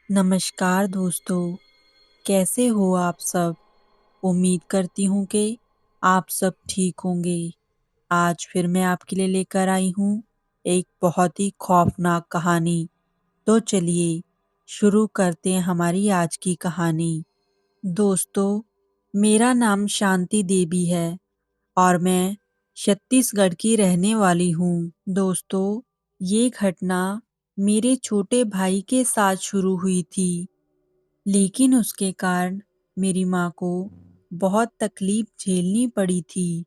नमस्कार दोस्तों, कैसे हो आप सब? उम्मीद करती हूँ कि आप सब ठीक होंगे। आज फिर मैं आपके लिए लेकर आई हूँ एक बहुत ही खौफनाक कहानी। तो चलिए शुरू करते हैं हमारी आज की कहानी। दोस्तों, मेरा नाम शांति देवी है और मैं छत्तीसगढ़ की रहने वाली हूँ। दोस्तों, ये घटना मेरे छोटे भाई के साथ शुरू हुई थी, लेकिन उसके कारण मेरी माँ को बहुत तकलीफ झेलनी पड़ी थी।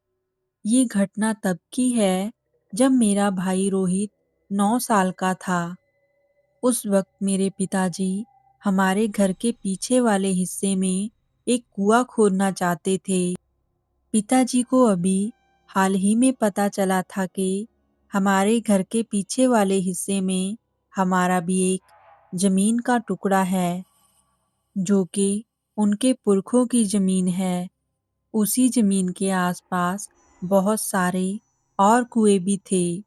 ये घटना तब की है जब मेरा भाई रोहित 9 साल का था। उस वक्त मेरे पिताजी हमारे घर के पीछे वाले हिस्से में एक कुआं खोदना चाहते थे। पिताजी को अभी हाल ही में पता चला था कि हमारे घर के पीछे वाले हिस्से में हमारा भी एक जमीन का टुकड़ा है, जो कि उनके पुरखों की जमीन है। उसी जमीन के आसपास बहुत सारे और कुएं भी थे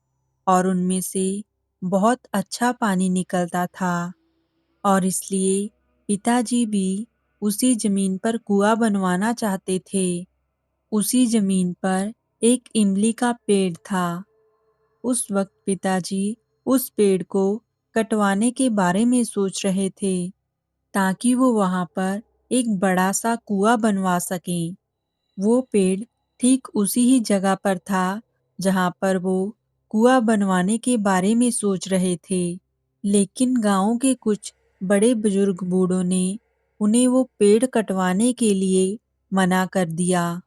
और उनमें से बहुत अच्छा पानी निकलता था, और इसलिए पिताजी भी उसी जमीन पर कुआं बनवाना चाहते थे। उसी जमीन पर एक इमली का पेड़ था। उस वक्त पिताजी उस पेड़ को कटवाने के बारे में सोच रहे थे, ताकि वो वहां पर एक बड़ा सा कुआं बनवा सकें। वो पेड़ ठीक उसी ही जगह पर था जहां पर वो कुआं बनवाने के बारे में सोच रहे थे। लेकिन गांव के कुछ बड़े बुजुर्ग बूढ़ों ने उन्हें वो पेड़ कटवाने के लिए मना कर दिया।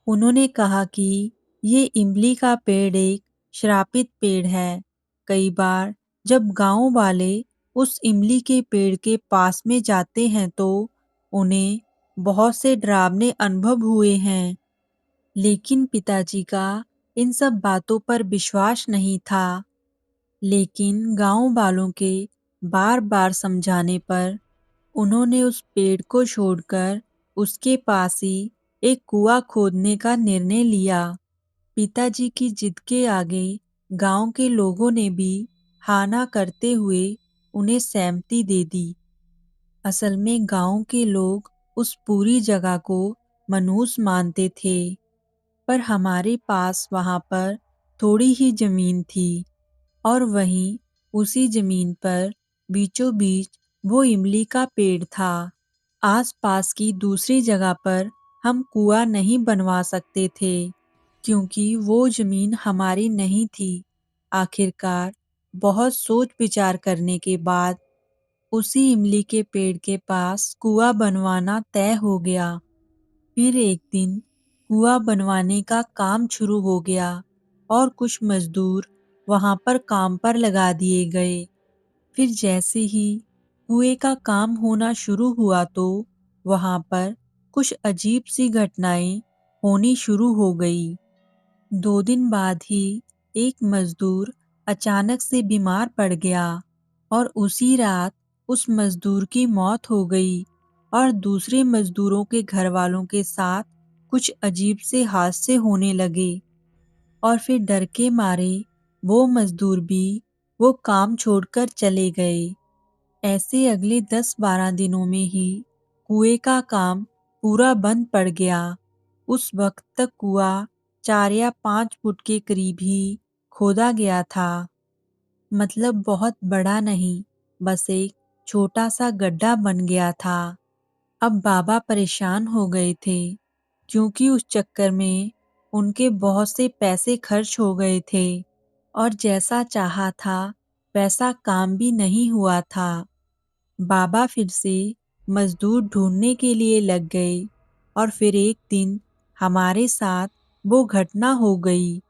उन्होंने कहा कि ये इमली का पेड़ एक श्रापित पेड़ है। कई बार जब गांव वाले उस इमली के पेड़ के पास में जाते हैं तो उन्हें बहुत से डरावने अनुभव हुए हैं। लेकिन पिताजी का इन सब बातों पर विश्वास नहीं था। लेकिन गांव वालों के बार बार समझाने पर उन्होंने उस पेड़ को छोड़कर उसके पास ही एक कुआं खोदने का निर्णय लिया। पिताजी की जिद के आगे गांव के लोगों ने भी हाँ ना करते हुए उन्हें सहमति दे दी। असल में गांव के लोग उस पूरी जगह को मनहूस मानते थे, पर हमारे पास वहां पर थोड़ी ही जमीन थी, और वहीं उसी जमीन पर बीचों बीच वो इमली का पेड़ था। आसपास की दूसरी जगह पर हम कुआं नहीं बनवा सकते थे, क्योंकि वो जमीन हमारी नहीं थी। आखिरकार बहुत सोच विचार करने के बाद उसी इमली के पेड़ के पास कुआं बनवाना तय हो गया। फिर एक दिन कुआं बनवाने का काम शुरू हो गया और कुछ मजदूर वहां पर काम पर लगा दिए गए। फिर जैसे ही कुएं का काम होना शुरू हुआ तो वहां पर कुछ अजीब सी घटनाएं होनी शुरू हो गई। 2 दिन बाद ही एक मजदूर अचानक से बीमार पड़ गया और उसी रात उस मजदूर की मौत हो गई, और दूसरे मजदूरों के घर वालों के साथ कुछ अजीब से हादसे होने लगे, और फिर डर के मारे वो मजदूर भी वो काम छोड़कर चले गए। ऐसे अगले 10-12 दिनों में ही कुएं का काम पूरा बंद पड़ गया। उस वक्त तक कुआं 4 या 5 फुट के करीब ही खोदा गया था। मतलब बहुत बड़ा नहीं, बस एक छोटा सा गड्ढा बन गया था। अब बाबा परेशान हो गए थे, क्योंकि उस चक्कर में उनके बहुत से पैसे खर्च हो गए थे और जैसा चाहा था वैसा काम भी नहीं हुआ था। बाबा फिर से मजदूर ढूंढने के लिए लग गए, और फिर एक दिन हमारे साथ वो घटना हो गई।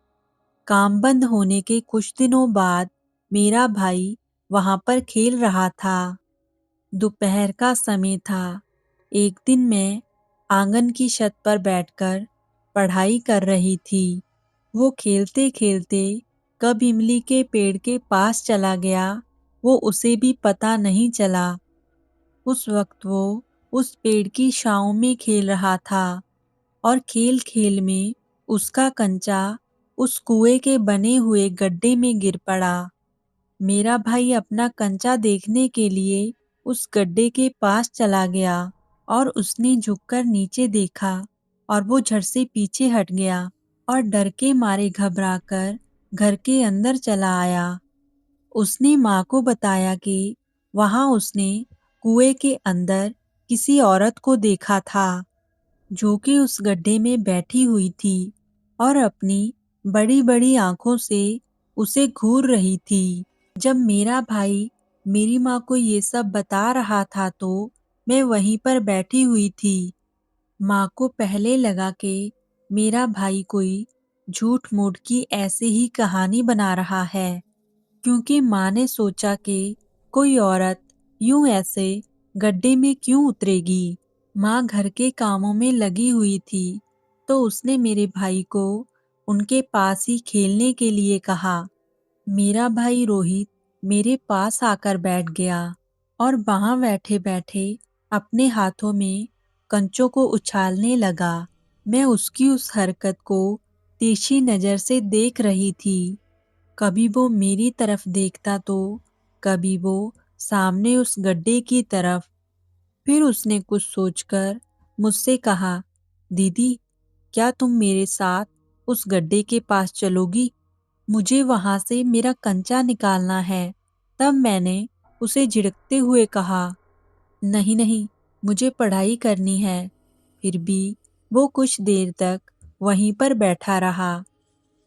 काम बंद होने के कुछ दिनों बाद मेरा भाई वहां पर खेल रहा था। दोपहर का समय था। एक दिन मैं आंगन की छत पर बैठकर पढ़ाई कर रही थी। वो खेलते खेलते कब इमली के पेड़ के पास चला गया, वो उसे भी पता नहीं चला। उस वक्त वो उस पेड़ की छांव में खेल रहा था, और खेल खेल में उसका कंचा उस कुएं के बने हुए गड्ढे में गिर पड़ा। मेरा भाई अपना कंचा देखने के लिए उस गड्ढे के पास चला गया और उसने झुककर नीचे देखा और वो झट से पीछे हट गया और डर के मारे घबराकर घर के अंदर चला आया। उसने माँ को बताया कि वहाँ उसने कुएं के अंदर किसी औरत को देखा था जो कि उस गड्ढे में बैठी हुई थी और अपनी बड़ी-बड़ी आंखों से उसे घूर रही थी। जब मेरा भाई मेरी माँ को ये सब बता रहा था तो मैं वहीं पर बैठी हुई थी। माँ को पहले लगा कि मेरा भाई कोई झूठ-मूठ की ऐसे ही कहानी बना रहा है, क्योंकि माँ ने सोचा कि कोई औरत यूं ऐसे गड्ढे में क्यों उतरेगी। माँ घर के कामों में लगी हुई थी तो उसने मेरे भाई को उनके पास ही खेलने के लिए कहा। मेरा भाई रोहित मेरे पास आकर बैठ गया और वहां बैठे-बैठे अपने हाथों में कंचों को उछालने लगा। मैं उसकी उस हरकत को तिरछी नजर से देख रही थी। कभी वो मेरी तरफ देखता तो कभी वो सामने उस गड्ढे की तरफ। फिर उसने कुछ सोचकर मुझसे कहा, दीदी, क्या तुम मेरे साथ उस गड्ढे के पास चलोगी? मुझे वहां से मेरा कंचा निकालना है। तब मैंने उसे झिड़कते हुए कहा, नहीं नहीं, मुझे पढ़ाई करनी है। फिर भी वो कुछ देर तक वहीं पर बैठा रहा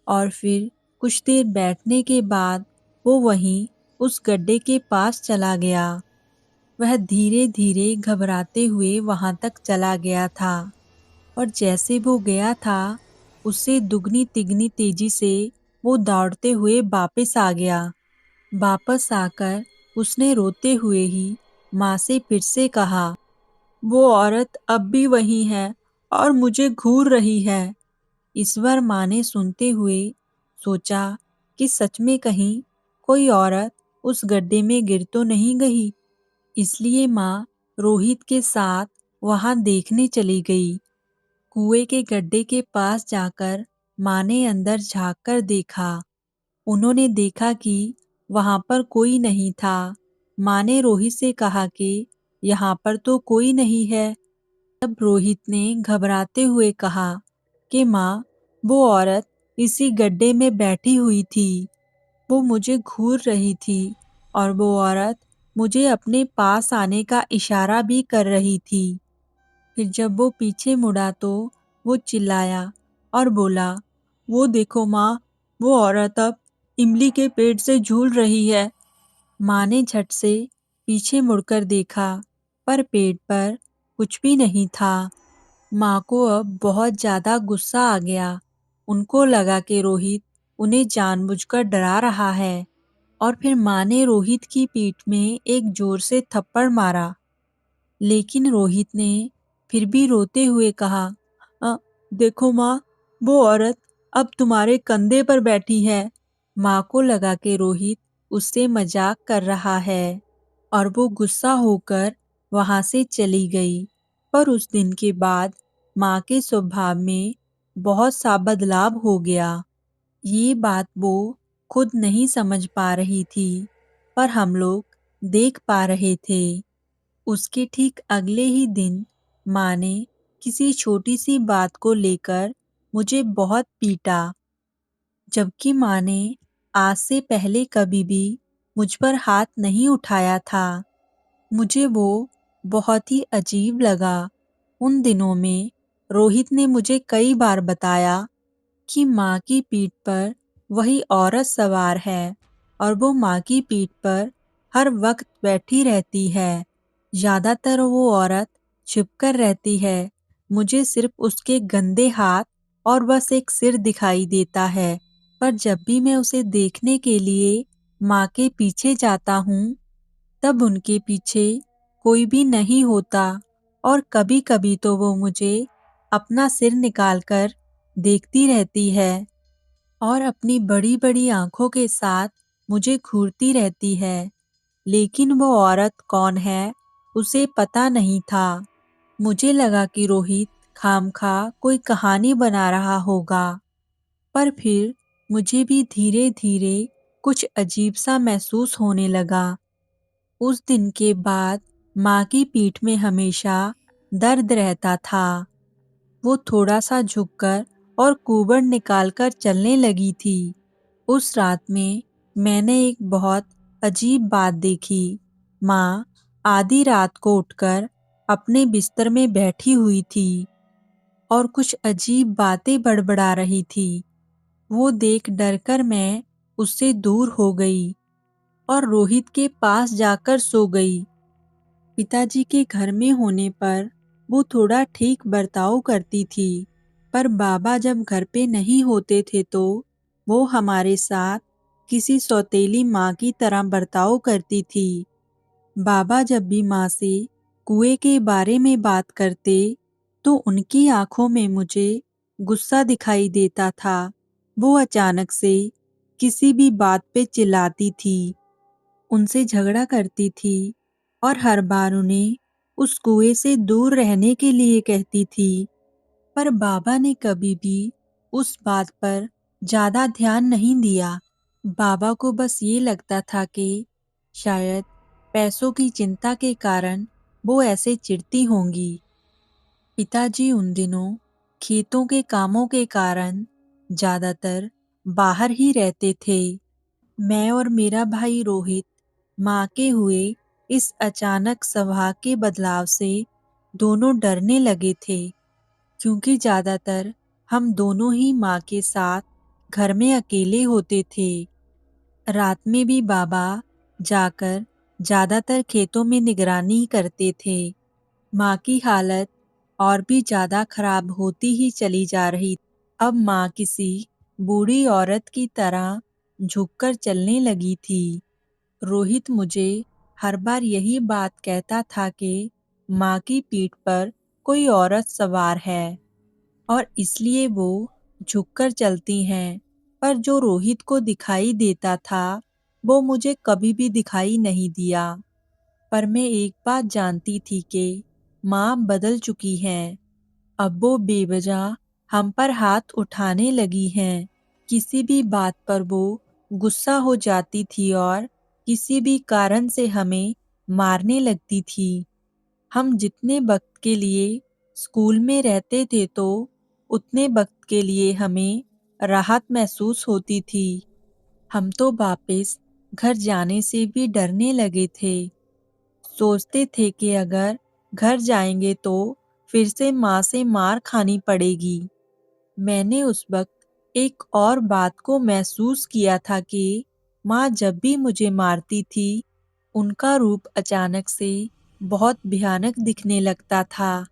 और फिर कुछ देर बैठने के बाद वो वहीं उस गड्ढे के पास चला गया। वह धीरे धीरे घबराते हुए वहां तक चला गया था और जैसे वो गया था उससे दुगनी तिगनी तेजी से वो दौड़ते हुए वापस आ गया। वापस आकर उसने रोते हुए ही माँ से फिर से कहा, वो औरत अब भी वही है और मुझे घूर रही है। इस बार माँ ने सुनते हुए सोचा कि सच में कहीं कोई औरत उस गड्ढे में गिर तो नहीं गई। इसलिए माँ रोहित के साथ वहां देखने चली गई। कुएं के गड्ढे के पास जाकर माँ ने अंदर झांक कर देखा। उन्होंने देखा कि वहां पर कोई नहीं था। माँ ने रोहित से कहा कि यहाँ पर तो कोई नहीं है। तब रोहित ने घबराते हुए कहा कि माँ, वो औरत इसी गड्ढे में बैठी हुई थी। वो मुझे घूर रही थी और वो औरत मुझे अपने पास आने का इशारा भी कर रही थी। फिर जब वो पीछे मुड़ा तो वो चिल्लाया और बोला, वो देखो माँ, वो औरत अब इमली के पेड़ से झूल रही है। माँ ने झट से पीछे मुड़कर देखा पर पेड़ पर कुछ भी नहीं था। माँ को अब बहुत ज्यादा गुस्सा आ गया। उनको लगा कि रोहित उन्हें जानबूझकर डरा रहा है और फिर माँ ने रोहित की पीठ में एक जोर से थप्पड़ मारा। लेकिन रोहित ने फिर भी रोते हुए कहा, "अ, देखो माँ, वो औरत अब तुम्हारे कंधे पर बैठी है।" माँ को लगा कि रोहित उससे मजाक कर रहा है और वो गुस्सा होकर वहां से चली गई। पर उस दिन के बाद माँ के स्वभाव में बहुत सा बदलाव हो गया। ये बात वो खुद नहीं समझ पा रही थी, पर हम लोग देख पा रहे थे। उसके ठीक अगले ही दिन माँ ने किसी छोटी सी बात को लेकर मुझे बहुत पीटा, जबकि माँ ने आज से पहले कभी भी मुझ पर हाथ नहीं उठाया था। मुझे वो बहुत ही अजीब लगा। उन दिनों में रोहित ने मुझे कई बार बताया कि माँ की पीठ पर वही औरत सवार है और वो माँ की पीठ पर हर वक्त बैठी रहती है। ज्यादातर वो औरत छिपकर रहती है। मुझे सिर्फ उसके गंदे हाथ और बस एक सिर दिखाई देता है। पर जब भी मैं उसे देखने के लिए माँ के पीछे जाता हूँ तब उनके पीछे कोई भी नहीं होता और कभी-कभी तो वो मुझे अपना सिर निकालकर देखती रहती है और अपनी बड़ी-बड़ी आंखों के साथ मुझे घूरती रहती है। लेकिन वो औरत कौन है उसे पता नहीं था। मुझे लगा कि रोहित खामखा कोई कहानी बना रहा होगा, पर फिर मुझे भी धीरे-धीरे कुछ अजीब सा महसूस होने लगा। उस दिन के बाद माँ की पीठ में हमेशा दर्द रहता था। वो थोड़ा सा झुककर और कुबड़ निकालकर चलने लगी थी। उस रात में मैंने एक बहुत अजीब बात देखी। माँ आधी रात को उठकर अपने बिस्तर में बैठी हुई थी और कुछ अजीब बातें बड़बड़ा रही थी। वो देख डरकर मैं उससे दूर हो गई और रोहित के पास जाकर सो गई। पिताजी के घर में होने पर वो थोड़ा ठीक बर्ताव करती थी, पर बाबा जब घर पे नहीं होते थे तो वो हमारे साथ किसी सौतेली माँ की तरह बर्ताव करती थी। बाबा जब भी माँ से कुएं के बारे में बात करते तो उनकी आंखों में मुझे गुस्सा दिखाई देता था। वो अचानक से किसी भी बात पे चिल्लाती थी, उनसे झगड़ा करती थी और हर बार उन्हें उस कुएं से दूर रहने के लिए कहती थी। पर बाबा ने कभी भी उस बात पर ज्यादा ध्यान नहीं दिया। बाबा को बस ये लगता था कि शायद पैसों की चिंता के कारण वो ऐसे चिढ़ती होंगी। पिताजी उन दिनों खेतों के कामों के कारण ज्यादातर बाहर ही रहते थे। मैं और मेरा भाई रोहित माँ के हुए इस अचानक स्वभाव के बदलाव से दोनों डरने लगे थे, क्योंकि ज्यादातर हम दोनों ही माँ के साथ घर में अकेले होते थे। रात में भी बाबा जाकर ज्यादातर खेतों में निगरानी करते थे। माँ की हालत और भी ज्यादा खराब होती ही चली जा रही। अब माँ किसी बूढ़ी औरत की तरह झुककर चलने लगी थी। रोहित मुझे हर बार यही बात कहता था कि माँ की पीठ पर कोई औरत सवार है और इसलिए वो झुककर चलती हैं। पर जो रोहित को दिखाई देता था वो मुझे कभी भी दिखाई नहीं दिया। पर मैं एक बात जानती थी कि माँ बदल चुकी हैं। अब वो बेवजह हम पर हाथ उठाने लगी हैं। किसी भी बात पर वो गुस्सा हो जाती थी और किसी भी कारण से हमें मारने लगती थी। हम जितने वक्त के लिए स्कूल में रहते थे तो उतने वक्त के लिए हमें राहत महसूस होती थी। हम तो वापस घर जाने से भी डरने लगे थे। सोचते थे कि अगर घर जाएंगे तो फिर से माँ से मार खानी पड़ेगी। मैंने उस वक्त एक और बात को महसूस किया था कि माँ जब भी मुझे मारती थी उनका रूप अचानक से बहुत भयानक दिखने लगता था।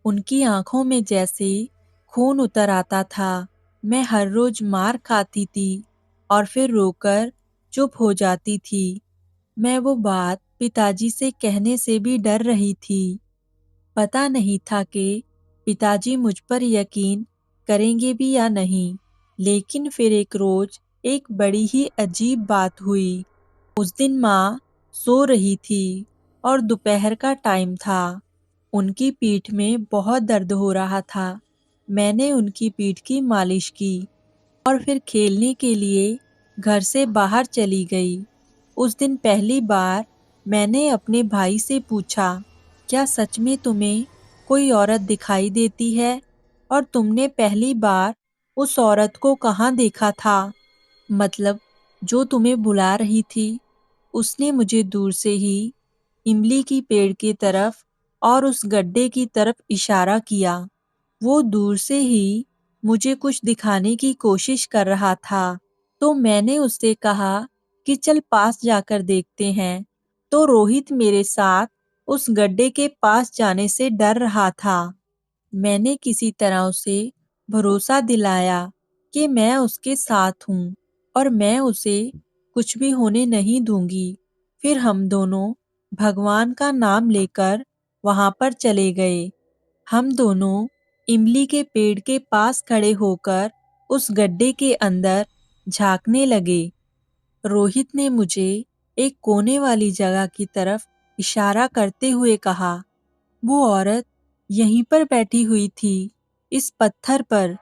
उनकी आंखों में जैसे खून उतर आता था। मैं हर रोज मार खाती थी और फिर रोकर चुप हो जाती थी। मैं वो बात पिताजी से कहने से भी डर रही थी। पता नहीं था कि पिताजी मुझ पर यकीन करेंगे भी या नहीं। लेकिन फिर एक रोज एक बड़ी ही अजीब बात हुई। उस दिन माँ सो रही थी और दोपहर का टाइम था। उनकी पीठ में बहुत दर्द हो रहा था। मैंने उनकी पीठ की मालिश की और फिर खेलने के लिए घर से बाहर चली गई। उस दिन पहली बार मैंने अपने भाई से पूछा, क्या सच में तुम्हें कोई औरत दिखाई देती है और तुमने पहली बार उस औरत को कहाँ देखा था? मतलब जो तुम्हें बुला रही थी। उसने मुझे दूर से ही इमली की पेड़ की तरफ और उस गड्ढे की तरफ इशारा किया। वो दूर से ही मुझे कुछ दिखाने की कोशिश कर रहा था, तो मैंने उससे कहा कि चल पास जाकर देखते हैं। तो रोहित मेरे साथ उस गड्ढे के पास जाने से डर रहा था। मैंने किसी तरह उसे भरोसा दिलाया कि मैं उसके साथ हूँ और मैं उसे कुछ भी होने नहीं दूंगी। फिर हम दोनों भगवान का नाम लेकर वहां पर चले गए। हम दोनों इमली के पेड़ के पास खड़े होकर उस गड्ढे के अंदर झांकने लगे। रोहित ने मुझे एक कोने वाली जगह की तरफ इशारा करते हुए कहा, वो औरत यहीं पर बैठी हुई थी, इस पत्थर पर,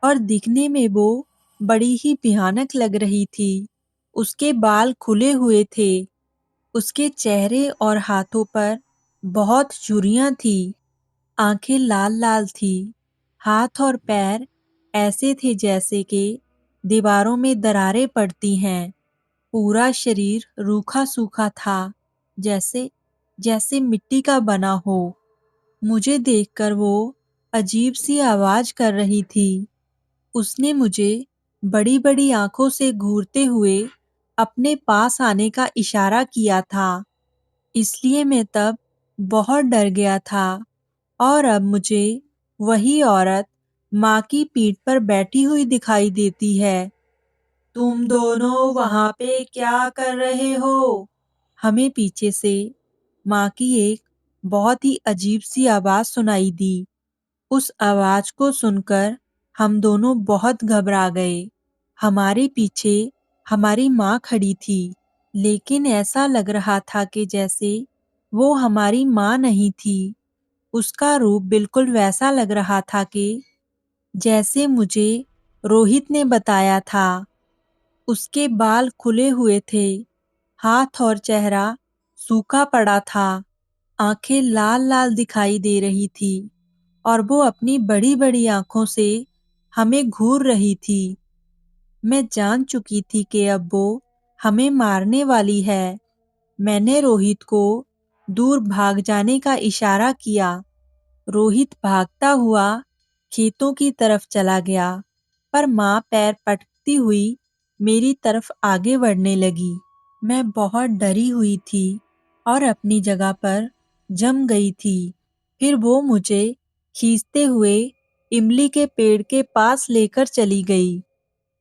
और दिखने में वो बड़ी ही भयानक लग रही थी। उसके बाल खुले हुए थे। उसके चेहरे और हाथों पर बहुत झुर्रियां थी, आंखें लाल लाल थी, हाथ और पैर ऐसे थे जैसे कि दीवारों में दरारें पड़ती हैं। पूरा शरीर रूखा सूखा था, जैसे जैसे मिट्टी का बना हो। मुझे देखकर वो अजीब सी आवाज कर रही थी। उसने मुझे बड़ी बड़ी आंखों से घूरते हुए अपने पास आने का इशारा किया था। इसलिए मैं तब बहुत डर गया था और अब मुझे वही औरत माँ की पीठ पर बैठी हुई दिखाई देती है। तुम दोनों वहां पे क्या कर रहे हो? हमें पीछे से माँ की एक बहुत ही अजीब सी आवाज सुनाई दी। उस आवाज को सुनकर हम दोनों बहुत घबरा गए। हमारे पीछे हमारी माँ खड़ी थी, लेकिन ऐसा लग रहा था कि जैसे वो हमारी माँ नहीं थी। उसका रूप बिल्कुल वैसा लग रहा था कि जैसे मुझे रोहित ने बताया था। उसके बाल खुले हुए थे, हाथ और चेहरा सूखा पड़ा था, आंखें लाल लाल दिखाई दे रही थी और वो अपनी बड़ी बड़ी आंखों से हमें घूर रही थी। मैं जान चुकी थी कि अब वो हमें मारने वाली है। मैंने रोहित को दूर भाग जाने का इशारा किया। रोहित भागता हुआ खेतों की तरफ चला गया, पर माँ पैर पटकती हुई मेरी तरफ आगे बढ़ने लगी। मैं बहुत डरी हुई थी और अपनी जगह पर जम गई थी। फिर वो मुझे खींचते हुए इमली के पेड़ के पास लेकर चली गई।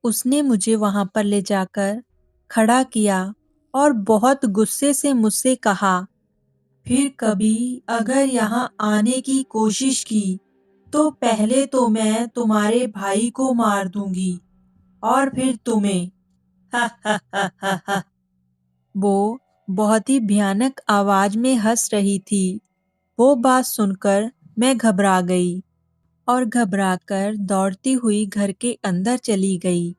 उसने मुझे वहां पर ले जाकर खड़ा किया और बहुत गुस्से से मुझसे कहा, फिर कभी अगर यहाँ आने की कोशिश की तो पहले तो मैं तुम्हारे भाई को मार दूंगी और फिर तुम्हें। हा हा हा हा हा। वो बहुत ही भयानक आवाज में हंस रही थी। वो बात सुनकर मैं घबरा गई और घबराकर दौड़ती हुई घर के अंदर चली गई।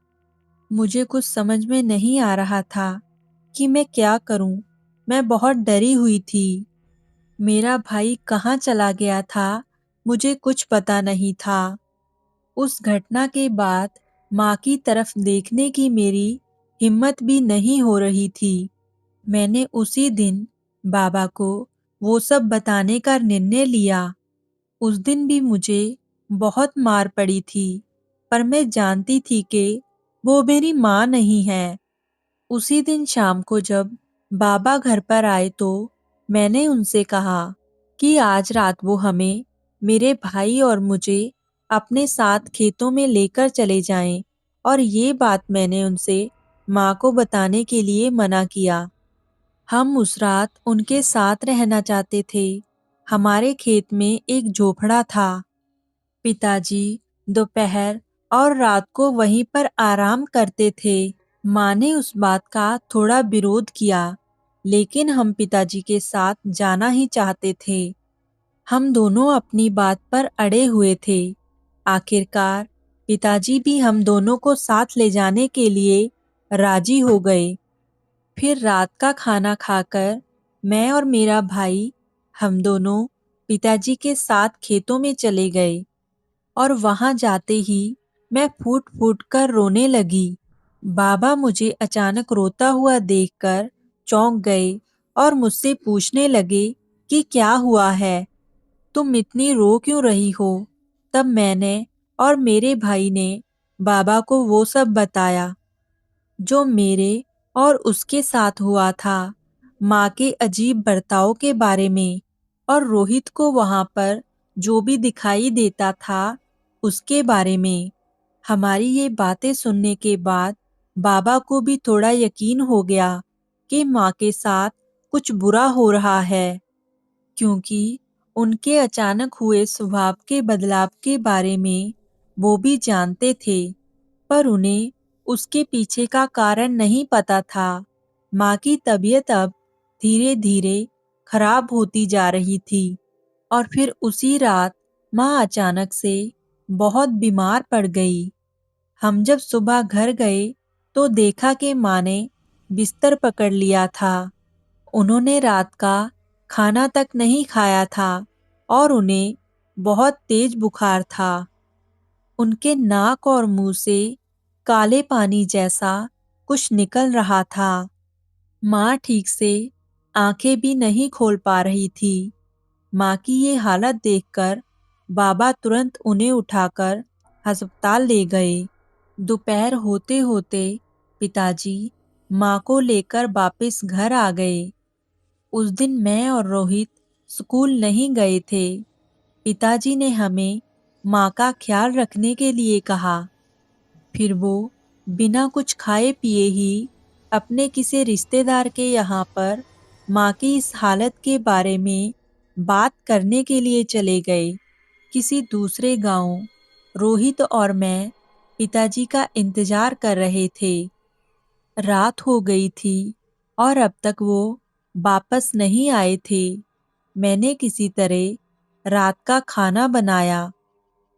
मुझे कुछ समझ में नहीं आ रहा था कि मैं क्या करूं। मैं बहुत डरी हुई थी। मेरा भाई कहाँ चला गया था, मुझे कुछ पता नहीं था। उस घटना के बाद माँ की तरफ देखने की मेरी हिम्मत भी नहीं हो रही थी। मैंने उसी दिन बाबा को वो सब बताने का निर्णय लिया। उस दिन भी मुझे बहुत मार पड़ी थी, पर मैं जानती थी कि वो मेरी माँ नहीं है। उसी दिन शाम को जब बाबा घर पर आए तो मैंने उनसे कहा कि आज रात वो हमें, मेरे भाई और मुझे अपने साथ खेतों में लेकर चले जाएं, और ये बात मैंने उनसे माँ को बताने के लिए मना किया। हम उस रात उनके साथ रहना चाहते थे। हमारे खेत में एक झोपड़ा था। पिताजी दोपहर और रात को वहीं पर आराम करते थे। माँ ने उस बात का थोड़ा विरोध किया, लेकिन हम पिताजी के साथ जाना ही चाहते थे। हम दोनों अपनी बात पर अड़े हुए थे। आखिरकार पिताजी भी हम दोनों को साथ ले जाने के लिए राजी हो गए। फिर रात का खाना खाकर मैं और मेरा भाई, हम दोनों पिताजी के साथ खेतों में चले गए और वहां जाते ही मैं फूट फूट कर रोने लगी। बाबा मुझे अचानक रोता हुआ देखकर चौंक गए और मुझसे पूछने लगे कि क्या हुआ है, तुम इतनी रो क्यों रही हो। तब मैंने और मेरे भाई ने बाबा को वो सब बताया जो मेरे और उसके साथ हुआ था, माँ के अजीब बर्ताव के बारे में, और रोहित को वहां पर जो भी दिखाई देता था उसके बारे में। हमारी ये बातें सुनने के बाद बाबा को भी थोड़ा यकीन हो गया कि माँ के साथ कुछ बुरा हो रहा है, क्योंकि उनके अचानक हुए स्वभाव के बदलाव के बारे में वो भी जानते थे, पर उन्हें उसके पीछे का कारण नहीं पता था। माँ की तबीयत अब धीरे धीरे खराब होती जा रही थी और फिर उसी रात माँ अचानक से बहुत बीमार पड़ गई। हम जब सुबह घर गए तो देखा कि माँ ने बिस्तर पकड़ लिया था। उन्होंने रात का खाना तक नहीं खाया था और उन्हें बहुत तेज बुखार था। उनके नाक और मुंह से काले पानी जैसा कुछ निकल रहा था। माँ ठीक से आंखें भी नहीं खोल पा रही थी। माँ की ये हालत देखकर बाबा तुरंत उन्हें उठाकर अस्पताल ले गए। दोपहर होते होते पिताजी माँ को लेकर वापस घर आ गए। उस दिन मैं और रोहित स्कूल नहीं गए थे। पिताजी ने हमें माँ का ख्याल रखने के लिए कहा। फिर वो बिना कुछ खाए पिए ही अपने किसी रिश्तेदार के यहाँ पर माँ की इस हालत के बारे में बात करने के लिए चले गए। किसी दूसरे गांव रोहित और मैं पिताजी का इंतजार कर रहे थे। रात हो गई थी और अब तक वो वापस नहीं आए थे। मैंने किसी तरह रात का खाना बनाया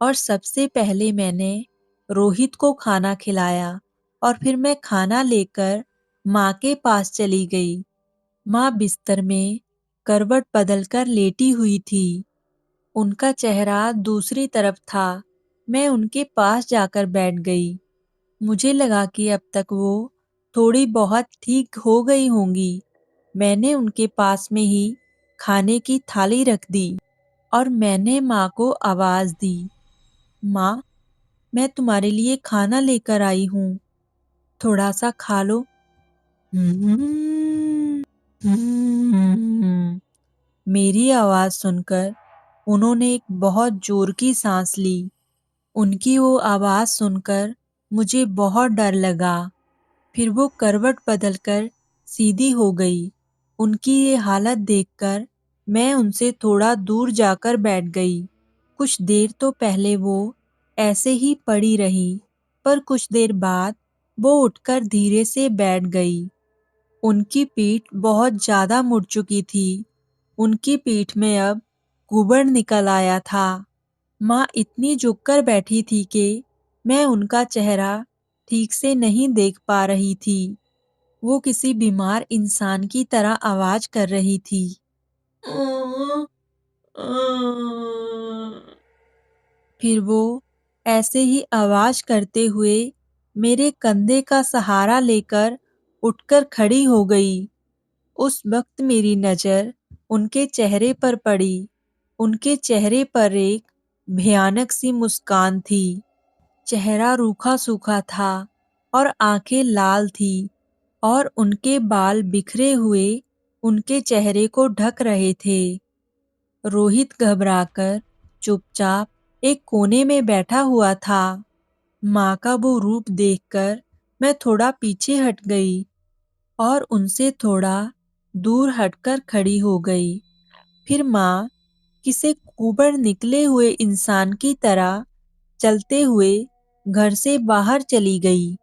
और सबसे पहले मैंने रोहित को खाना खिलाया और फिर मैं खाना लेकर माँ के पास चली गई। माँ बिस्तर में करवट बदलकर लेटी हुई थी। उनका चेहरा दूसरी तरफ था। मैं उनके पास जाकर बैठ गई। मुझे लगा कि अब तक वो थोड़ी बहुत ठीक हो गई होंगी। मैंने उनके पास में ही खाने की थाली रख दी और मैंने माँ को आवाज दी, माँ, मैं तुम्हारे लिए खाना लेकर आई हूँ, थोड़ा सा खा लो। "हम्म, हम्म।" मेरी आवाज सुनकर उन्होंने एक बहुत जोर की सांस ली। उनकी वो आवाज सुनकर मुझे बहुत डर लगा। फिर वो करवट बदलकर सीधी हो गई। उनकी ये हालत देखकर मैं उनसे थोड़ा दूर जाकर बैठ गई। कुछ देर तो पहले वो ऐसे ही पड़ी रही, पर कुछ देर बाद वो उठकर धीरे से बैठ गई। उनकी पीठ बहुत ज्यादा मुड़ चुकी थी। उनकी पीठ में अब कुबड़ निकल आया था। माँ इतनी झुककर बैठी थी कि मैं उनका चेहरा ठीक से नहीं देख पा रही थी। वो किसी बीमार इंसान की तरह आवाज कर रही थी। फिर वो ऐसे ही आवाज करते हुए मेरे कंधे का सहारा लेकर उठकर खड़ी हो गई। उस वक्त मेरी नजर उनके चेहरे पर पड़ी। उनके चेहरे पर एक भयानक सी मुस्कान थी। चेहरा रूखा सूखा था और आंखें लाल थी और उनके बाल बिखरे हुए उनके चेहरे को ढक रहे थे। रोहित घबराकर चुपचाप एक कोने में बैठा हुआ था। माँ का वो रूप देखकर मैं थोड़ा पीछे हट गई और उनसे थोड़ा दूर हटकर खड़ी हो गई। फिर माँ किसी कुबड़ निकले हुए इंसान की तरह चलते हुए घर से बाहर चली गई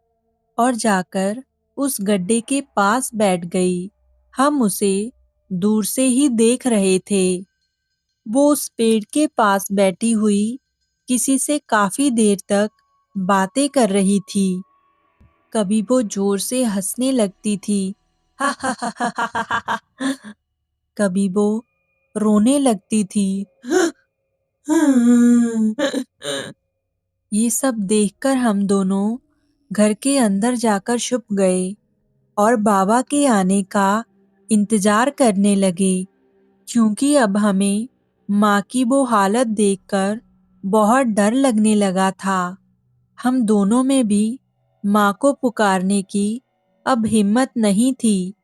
और जाकर उस गड्ढे के पास बैठ गई। हम उसे दूर से ही देख रहे थे। वो उस पेड़ के पास बैठी हुई किसी से काफी देर तक बातें कर रही थी। कभी वो जोर से हंसने लगती थी, हा हा हा हा हा हा हा। कभी वो रोने लगती थी। ये सब देखकर हम दोनों घर के अंदर जाकर छुप गए और बाबा के आने का इंतजार करने लगे, क्योंकि अब हमें माँ की वो हालत देखकर बहुत डर लगने लगा था। हम दोनों में भी माँ को पुकारने की अब हिम्मत नहीं थी।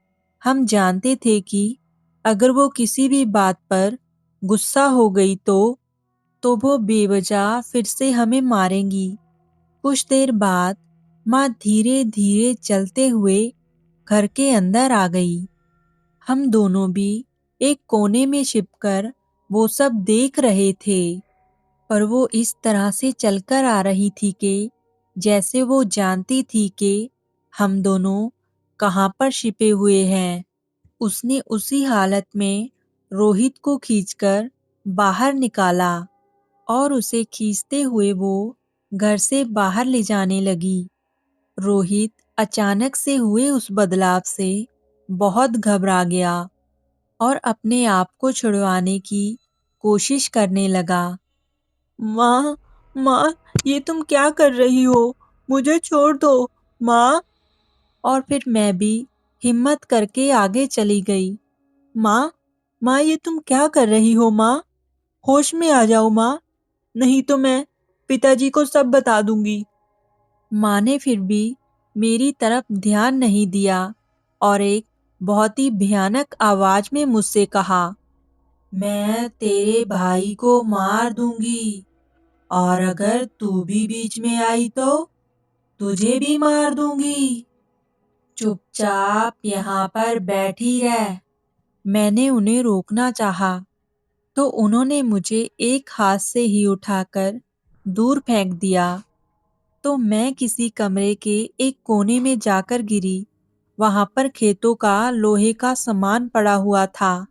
हम जानते थे कि अगर वो किसी भी बात पर गुस्सा हो गई तो वो बेवजह फिर से हमें मारेंगी। कुछ देर बाद माँ धीरे धीरे चलते हुए घर के अंदर आ गई। हम दोनों भी एक कोने में छिपकर वो सब देख रहे थे, पर वो इस तरह से चलकर आ रही थी कि जैसे वो जानती थी कि हम दोनों कहाँ पर छिपे हुए हैं। उसने उसी हालत में रोहित को खींचकर बाहर निकाला और उसे खींचते हुए वो घर से बाहर ले जाने लगी। रोहित अचानक से हुए उस बदलाव से बहुत घबरा गया। और अपने आप को छुड़वाने की कोशिश करने लगा। माँ, माँ, ये तुम क्या कर रही हो? मुझे छोड़ दो, माँ। और फिर मैं भी हिम्मत करके आगे चली गई। माँ, माँ, ये तुम क्या कर रही हो माँ? होश में आ जाओ माँ, नहीं तो मैं पिताजी को सब बता दूंगी। माँ ने फिर भी मेरी तरफ ध्यान नहीं दिया और एक बहुत ही भयानक आवाज में मुझसे कहा, मैं तेरे भाई को मार दूंगी और अगर तू भी बीच में आई तो तुझे भी मार दूंगी। चुपचाप यहाँ पर बैठी रह। मैंने उन्हें रोकना चाहा तो उन्होंने मुझे एक हाथ से ही उठाकर दूर फेंक दिया। तो मैं किसी कमरे के एक कोने में जाकर गिरी। वहां पर खेतों का लोहे का सामान पड़ा हुआ था।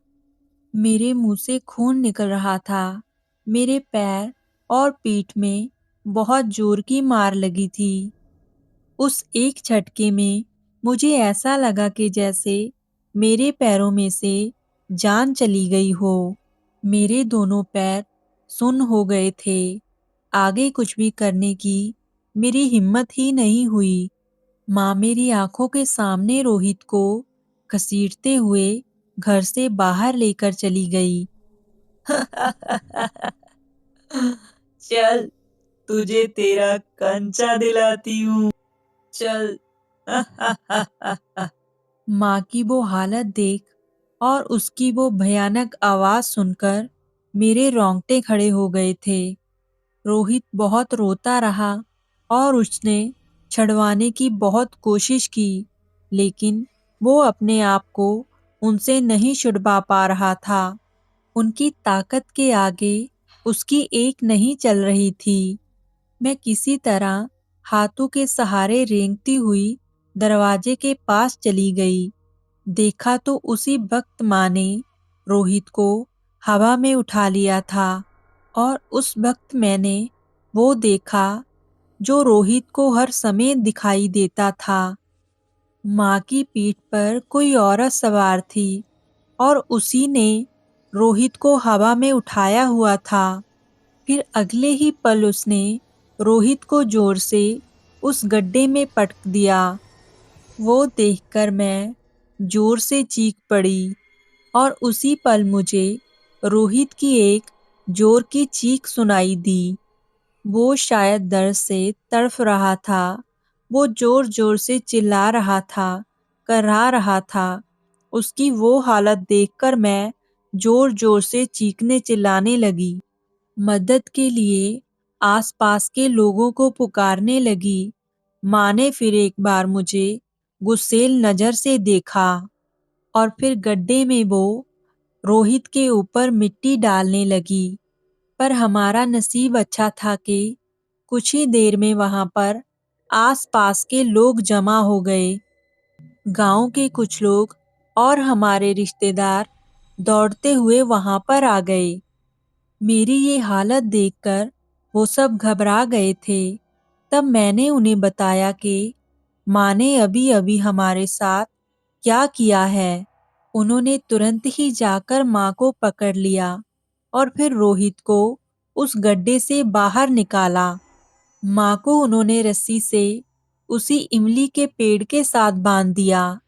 मेरे मुंह से खून निकल रहा था। मेरे पैर और पीठ में बहुत जोर की मार लगी थी। उस एक झटके में मुझे ऐसा लगा कि जैसे मेरे पैरों में से जान चली गई हो। मेरे दोनों पैर सुन्न हो गए थे। आगे कुछ भी करने की मेरी हिम्मत ही नहीं हुई। माँ मेरी आंखों के सामने रोहित को घसीटते हुए घर से बाहर लेकर चली गई। चल, तुझे तेरा कंचा दिलाती हूँ। चल। माँ की वो हालत देख और उसकी वो भयानक आवाज सुनकर मेरे रोंगटे खड़े हो गए थे। रोहित बहुत रोता रहा और उसने छुड़वाने की बहुत कोशिश की, लेकिन वो अपने आप को उनसे नहीं छुड़वा पा रहा था। उनकी ताकत के आगे उसकी एक नहीं चल रही थी। मैं किसी तरह हाथों के सहारे रेंगती हुई दरवाजे के पास चली गई। देखा तो उसी वक्त माँ ने रोहित को हवा में उठा लिया था और उस वक्त मैंने वो देखा जो रोहित को हर समय दिखाई देता था। माँ की पीठ पर कोई औरत सवार थी और उसी ने रोहित को हवा में उठाया हुआ था। फिर अगले ही पल उसने रोहित को जोर से उस गड्ढे में पटक दिया। वो देखकर मैं जोर से चीख पड़ी और उसी पल मुझे रोहित की एक जोर की चीख सुनाई दी। वो शायद दर्द से तड़फ रहा था। वो जोर जोर से चिल्ला रहा था, कराह रहा था। उसकी वो हालत देखकर मैं जोर जोर से चीखने चिल्लाने लगी। मदद के लिए आसपास के लोगों को पुकारने लगी। माँ ने फिर एक बार मुझे गुस्सैल नजर से देखा और फिर गड्ढे में वो रोहित के ऊपर मिट्टी डालने लगी। पर हमारा नसीब अच्छा था कि कुछ ही देर में वहां पर आसपास के लोग जमा हो गए। गांव के कुछ लोग और हमारे रिश्तेदार दौड़ते हुए वहां पर आ गए। मेरी ये हालत देखकर वो सब घबरा गए थे। तब मैंने उन्हें बताया कि माँ ने अभी अभी हमारे साथ क्या किया है। उन्होंने तुरंत ही जाकर माँ को पकड़ लिया और फिर रोहित को उस गड्ढे से बाहर निकाला। माँ को उन्होंने रस्सी से उसी इमली के पेड़ के साथ बांध दिया।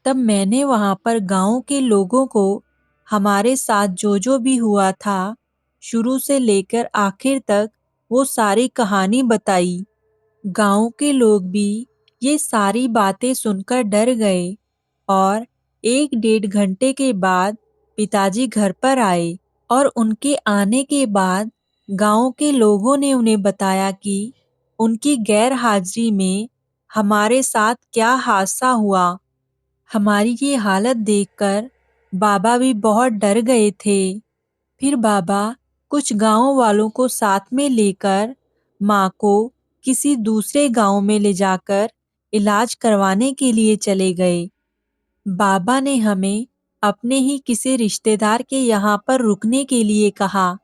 तब मैंने वहां पर गांव के लोगों को हमारे साथ जो जो भी हुआ था शुरू से लेकर आखिर तक वो सारी कहानी बताई। गांव के लोग भी ये सारी बातें सुनकर डर गए और 1 डेढ़ घंटे के बाद पिताजी घर पर आए और उनके आने के बाद गांव के लोगों ने उन्हें बताया कि उनकी गैर हाजिरी में हमारे साथ क्या हादसा हुआ। हमारी ये हालत देखकर बाबा भी बहुत डर गए थे। फिर बाबा कुछ गांव वालों को साथ में लेकर माँ को किसी दूसरे गांव में ले जाकर इलाज करवाने के लिए चले गए। बाबा ने हमें अपने ही किसी रिश्तेदार के यहाँ पर रुकने के लिए कहा।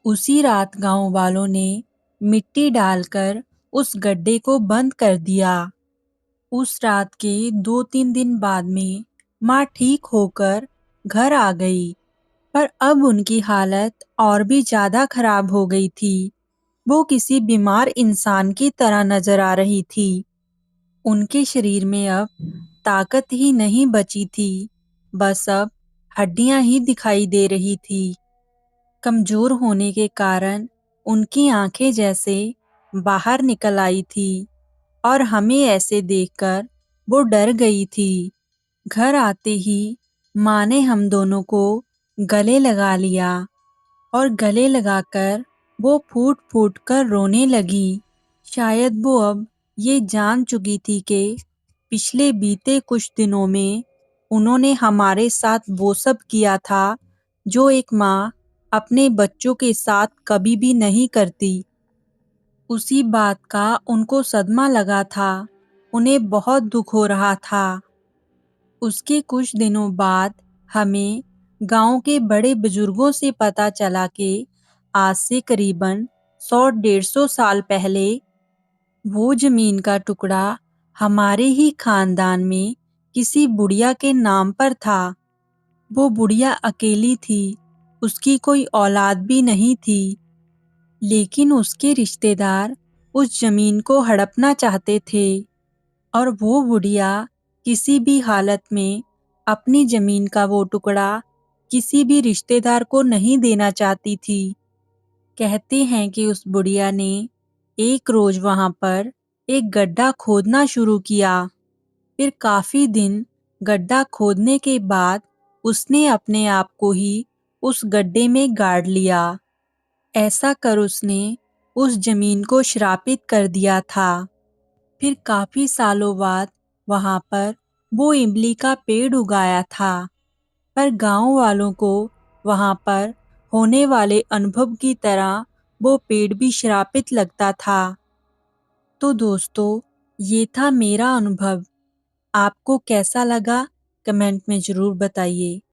उसी रात गांव वालों ने मिट्टी डालकर उस गड्ढे को बंद कर दिया। उस रात के 2-3 दिन बाद में माँ ठीक होकर घर आ गई। पर अब उनकी हालत और भी ज़्यादा खराब हो गई थी। वो किसी बीमार इंसान की तरह नजर आ रही थी। उनके शरीर में अब ताकत ही नहीं बची थी, बस अब हड्डियां ही दिखाई दे रही थी। कमजोर होने के कारण उनकी आंखें जैसे बाहर निकल आई थी और हमें ऐसे देखकर वो डर गई थी। घर आते ही माँ ने हम दोनों को गले लगा लिया और गले लगाकर वो फूट फूट कर रोने लगी। शायद वो अब ये जान चुकी थी कि पिछले बीते कुछ दिनों में उन्होंने हमारे साथ वो सब किया था जो एक माँ अपने बच्चों के साथ कभी भी नहीं करती। उसी बात का उनको सदमा लगा था। उन्हें बहुत दुख हो रहा था। उसके कुछ दिनों बाद हमें गांव के बड़े बुजुर्गों से पता चला कि आज से करीबन 100-150 साल पहले वो जमीन का टुकड़ा हमारे ही खानदान में किसी बुढ़िया के नाम पर था। वो बुढ़िया अकेली थी, उसकी कोई औलाद भी नहीं थी, लेकिन उसके रिश्तेदार उस जमीन को हड़पना चाहते थे और वो बुढ़िया किसी भी हालत में अपनी जमीन का वो टुकड़ा किसी भी रिश्तेदार को नहीं देना चाहती थी। कहते हैं कि उस बुढ़िया ने एक रोज वहां पर एक गड्ढा खोदना शुरू किया। फिर काफी दिन गड्ढा खोदने के बाद उसने अपने आप को ही उस गड्ढे में गाड़ लिया। ऐसा कर उसने उस जमीन को श्रापित कर दिया था। फिर काफी सालों बाद वहां पर वो इमली का पेड़ उगाया था, पर गांव वालों को वहां पर होने वाले अनुभव की तरह वो पेड़ भी श्रापित लगता था। तो दोस्तों, ये था मेरा अनुभव। आपको कैसा लगा? कमेंट में ज़रूर बताइए।